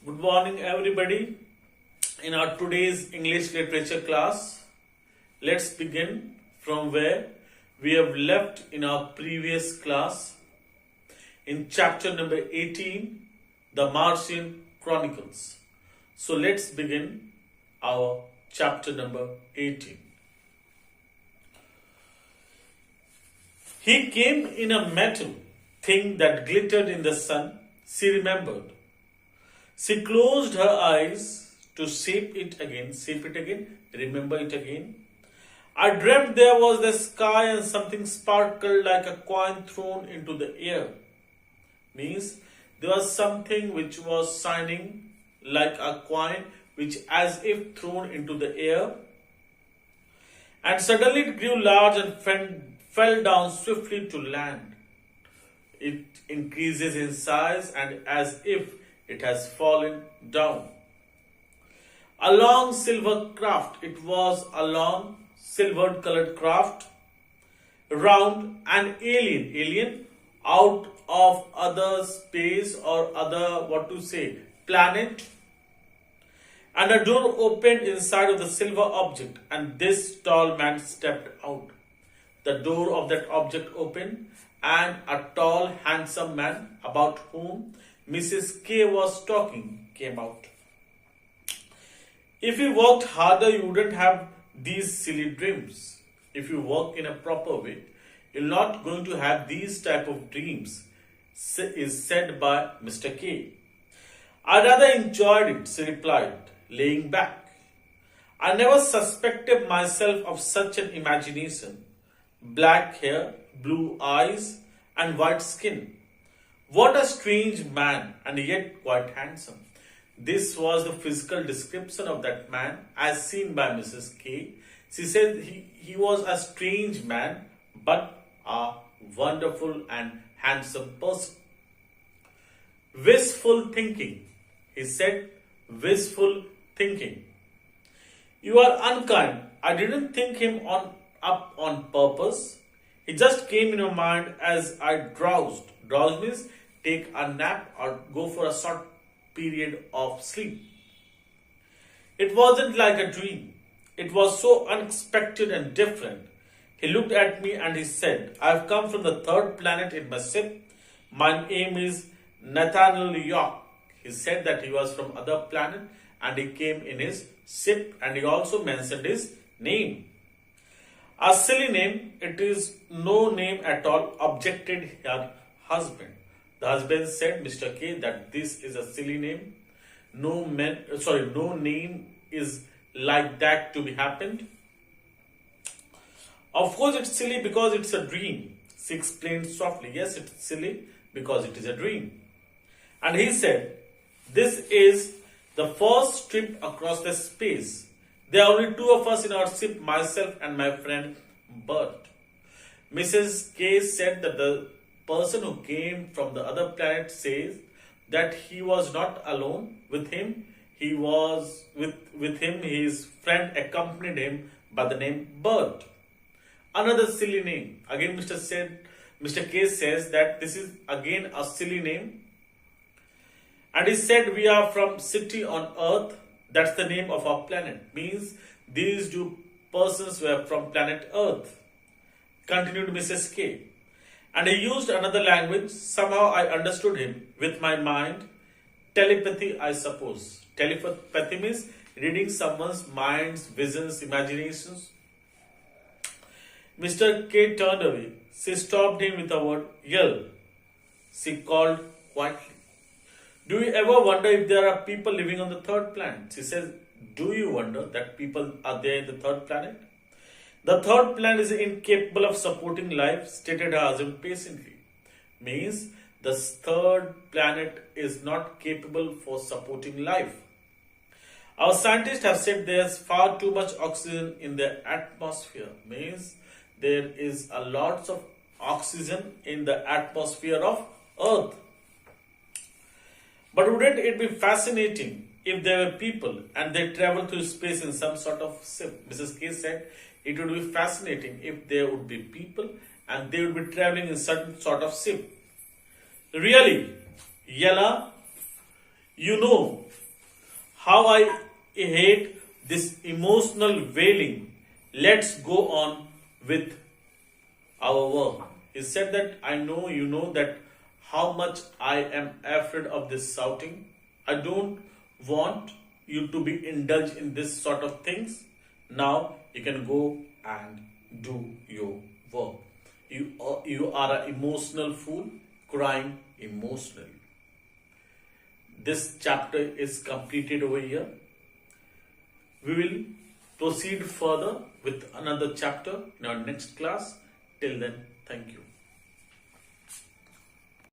Good morning, everybody. In our today's English literature class, let's begin from where we have left in our previous class in chapter number 18, the Martian Chronicles. So let's begin our chapter number 18. He came in a metal thing that glittered in the sun, she remembered. She closed her eyes to shape it again, remember it again. I dreamt there was the sky and something sparkled like a coin thrown into the air. Means there was something which was shining like a coin, which as if thrown into the air. And suddenly it grew large and fell down swiftly to land. It increases in size and as if it has fallen down. A long silver craft, it was a long silver colored craft, round and alien out of other space or other, planet. And a door opened inside of the silver object, and this tall man stepped out. The door of that object opened, and a tall, handsome man about whom Mrs. K was talking came out. If you worked harder, you wouldn't have these silly dreams. If you work in a proper way, you're not going to have these type of dreams, is said by Mr. K. I rather enjoyed it, she replied, laying back. I never suspected myself of such an imagination. Black hair, blue eyes, and white skin. What a strange man, and yet quite handsome. This was the physical description of that man as seen by Mrs. K. She said he was a strange man, but a wonderful and handsome person. Wistful thinking. He said, wistful thinking. You are unkind. I didn't think him up on purpose. He just came in my mind as I drowsed. Drowse means take a nap or go for a short period of sleep. It wasn't like a dream. It was so unexpected and different. He looked at me and he said, I have come from the third planet in my ship. My name is Nathaniel York. He said that he was from other planet and he came in his ship, and he also mentioned his name. A silly name, it is no name at all, objected her husband. The husband said, Mr. K, that this is a silly name. No name is like that to be happened. Of course, it's silly because it's a dream. She explained softly, yes, it's silly because it is a dream. And he said, this is the first trip across the space. There are only two of us in our ship, myself and my friend Bert. Mrs. K said that the person who came from the other planet says that he was not alone with him. He was with him, his friend accompanied him by the name Bert. Another silly name. Again, Mr. K says that this is again a silly name. And he said we are from city on earth. That's the name of our planet. Means these two persons were from planet Earth. Continued Mrs. K. And he used another language. Somehow I understood him with my mind. Telepathy, I suppose. Telepathy means reading someone's minds, visions, imaginations. Mr. K turned away. She stopped him with the word yell. She called quietly. Do you ever wonder if there are people living on the third planet? She says, do you wonder that people are there in the third planet? The third planet is incapable of supporting life, stated her husband patiently. Means the third planet is not capable for supporting life. Our scientists have said there's far too much oxygen in the atmosphere. Means there is a lot of oxygen in the atmosphere of Earth. But wouldn't it be fascinating if there were people and they travel through space in some sort of ship? Mrs. K said it would be fascinating if there would be people and they would be traveling in certain sort of ship. Really, Yella, You know how I hate this emotional wailing. Let's go on with our work. He said that I know you know that how much I am afraid of this shouting. I don't want you to be indulged in this sort of things. Now you can go and do your work. You are an emotional fool crying emotionally. This chapter is completed over here. We will proceed further with another chapter in our next class. Till then, thank you.